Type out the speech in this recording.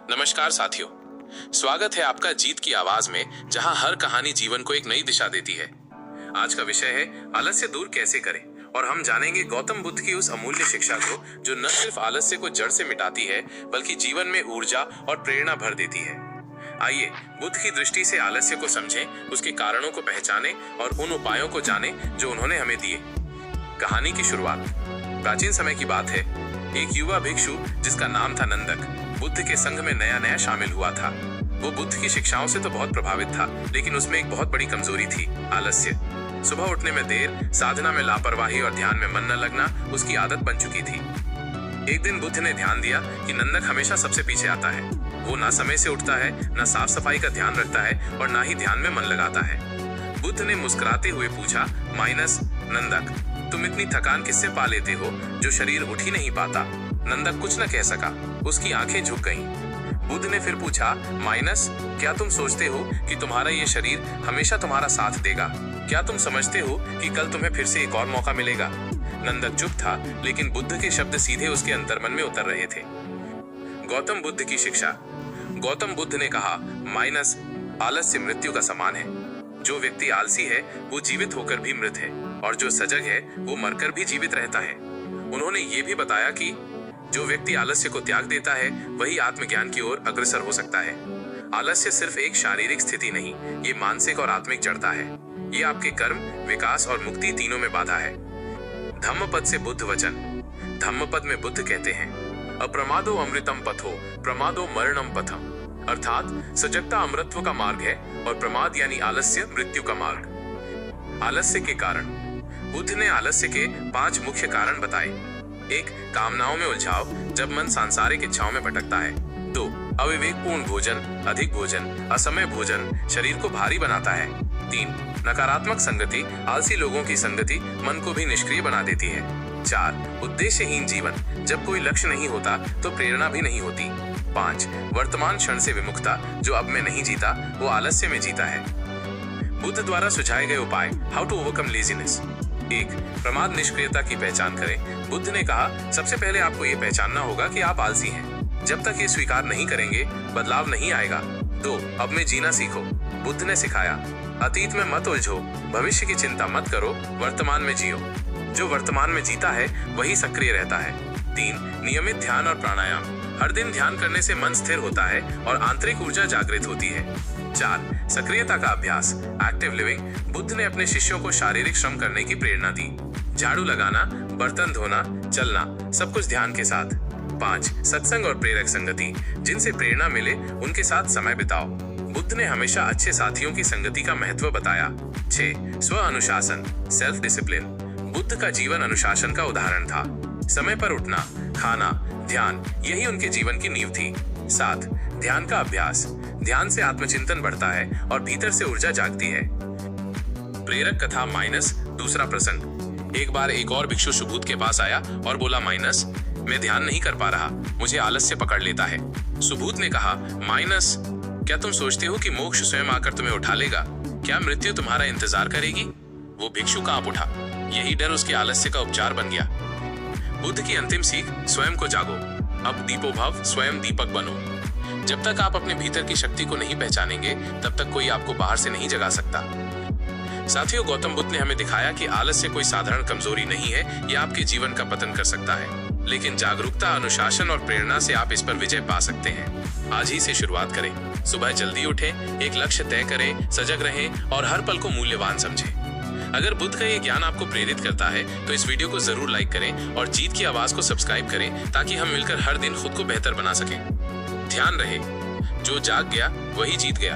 नमस्कार साथियों, स्वागत है आपका जीत की आवाज में, जहां हर कहानी जीवन को एक नई दिशा देती है। आज का विषय है आलस्य दूर कैसे करें, और हम जानेंगे गौतम बुद्ध की उस अमूल्य शिक्षा को जो न सिर्फ आलस्य को जड़ से मिटाती है बल्कि जीवन में ऊर्जा और प्रेरणा भर देती है। आइए बुद्ध की दृष्टि से आलस्य को समझें, उसके कारणों को पहचानें और उन उपायों को जानें जो उन्होंने हमें दिए। कहानी की शुरुआत प्राचीन समय की बात है। एक युवा भिक्षु जिसका नाम था नंदक बुद्ध के संघ में नया नया शामिल हुआ था। वो बुद्ध की शिक्षाओं से तो बहुत प्रभावित था, लेकिन उसमें एक बहुत बड़ी कमजोरी थी, आलस्य। सुबह उठने में देर, साधना में लापरवाही और ध्यान में मन न लगना उसकी आदत बन चुकी थी। एक दिन बुद्ध ने ध्यान दिया कि नंदक हमेशा सबसे पीछे आता है। वो ना समय से उठता है, ना साफ सफाई का ध्यान रखता है और ना ही ध्यान में मन लगाता है। बुद्ध ने मुस्कुराते हुए पूछा, माइनस नंदक, तुम इतनी थकान किससे पा लेते हो जो शरीर उठ ही नहीं पाता? नंदक कुछ न कह सका, उसकी आंखें झुक गईं। बुद्ध ने फिर पूछा, माइनस, क्या तुम सोचते हो कि तुम्हारा ये शरीर हमेशा तुम्हारा साथ देगा? क्या तुम समझते हो कि कल तुम्हें फिर से एक और मौका मिलेगा? नंदक चुप था, लेकिन बुद्ध के शब्द सीधे उसके अंतर्मन में उतर रहे थे। गौतम बुद्ध की शिक्षा। गौतम बुद्ध ने कहा, माइनस, आलस्य मृत्यु का समान है। जो व्यक्ति आलसी है वो जीवित होकर भी मृत है, और जो सजग है वो मरकर भी जीवित रहता है। उन्होंने ये भी बताया कि जो व्यक्ति आलस्य को त्याग देता है वही आत्मज्ञान की ओर अग्रसर हो सकता है। आलस्य सिर्फ एक शारीरिक स्थिति नहीं, ये मानसिक और आत्मिक जड़ता है। ये आपके कर्म, विकास और मुक्ति तीनों में बाधा है। धम्मपद से बुद्ध वचन। धम्मपद में बुद्ध कहते हैं, अप्रमादो अमृतम पथो, प्रमादो मरणम पथम। अर्थात सजगता अमृतत्व का मार्ग है और प्रमाद यानी आलस्य मृत्यु का मार्ग। आलस्य के कारण। बुद्ध ने आलस्य के 5 मुख्य कारण बताए। 1. कामनाओं में उलझाव, जब मन सांसारिक इच्छाओं में भटकता है। 2. अविवेकपूर्ण भोजन, अधिक भोजन, असमय भोजन शरीर को भारी बनाता है। 3. नकारात्मक संगति, आलसी लोगों की संगति मन को भी निष्क्रिय बना देती है। 4. उद्देश्यहीन जीवन, जब कोई लक्ष्य नहीं होता तो प्रेरणा भी नहीं होती। 5. वर्तमान क्षण से विमुखता, जो अब में नहीं जीता वो आलस्य में जीता है। बुद्ध द्वारा सुझाए गए उपाय, हाउ टू ओवरकम लेजीनेस। 1. प्रमाद निष्क्रियता की पहचान करें। बुद्ध ने कहा, सबसे पहले आपको ये पहचानना होगा कि आप आलसी हैं। जब तक ये स्वीकार नहीं करेंगे बदलाव नहीं आएगा। 2. अब में जीना सीखो। बुद्ध ने सिखाया, अतीत में मत उलझो, भविष्य की चिंता मत करो, वर्तमान में जियो। जो वर्तमान में जीता है वही सक्रिय रहता है। 3. नियमित ध्यान और प्राणायाम। हर दिन ध्यान करने से मन स्थिर होता है और आंतरिक ऊर्जा जागृत होती है। 4. सक्रियता का अभ्यास, एक्टिव लिविंग। बुद्ध ने अपने शिष्यों को शारीरिक श्रम करने की प्रेरणा दी। झाड़ू लगाना, बर्तन धोना, चलना, सब कुछ ध्यान के साथ। 5. सत्संग और प्रेरक संगति, जिनसे प्रेरणा मिले उनके साथ समय बिताओ। बुद्ध ने हमेशा अच्छे साथियों की संगति का महत्व बताया। 6. स्व अनुशासन, सेल्फ डिसिप्लिन। बुद्ध का जीवन अनुशासन का उदाहरण था। समय पर उठना, खाना, ध्यान, यही उनके जीवन की नींव थी। 7. ध्यान का अभ्यास। ध्यान से आत्मचिंतन बढ़ता है और भीतर से ऊर्जा जागती है। प्रेरक कथा माइनस। दूसरा प्रसंग। एक बार एक और भिक्षु सुबूत के पास आया और बोला, माइनस, मैं ध्यान नहीं कर पा रहा, मुझे आलस्य पकड़ लेता है। सुबूत ने कहा, माइनस, क्या तुम सोचते हो कि मोक्ष स्वयं आकर तुम्हें उठा लेगा? क्या मृत्यु तुम्हारा इंतजार करेगी? वो भिक्षु कांप उठा। यही डर उसके आलस्य का उपचार बन गया। बुद्ध की अंतिम सीख, स्वयं को जागो। अब दीपो भव, स्वयं दीपक बनो। जब तक आप अपने भीतर की शक्ति को नहीं पहचानेंगे तब तक कोई आपको बाहर से नहीं जगा सकता। साथियों, गौतम बुद्ध ने हमें दिखाया कि आलस्य कोई साधारण कमजोरी नहीं है, यह आपके जीवन का पतन कर सकता है। लेकिन जागरूकता, अनुशासन और प्रेरणा से आप इस पर विजय पा सकते हैं। आज ही से शुरुआत करें। सुबह जल्दी उठें, एक लक्ष्य तय करें, सजग रहें और हर पल को मूल्यवान समझें। अगर बुद्ध का ये ज्ञान आपको प्रेरित करता है तो इस वीडियो को जरूर लाइक करें और जीत की आवाज को सब्सक्राइब करें, ताकि हम मिलकर हर दिन खुद को बेहतर बना सकें। ध्यान रहे, जो जाग गया वही जीत गया।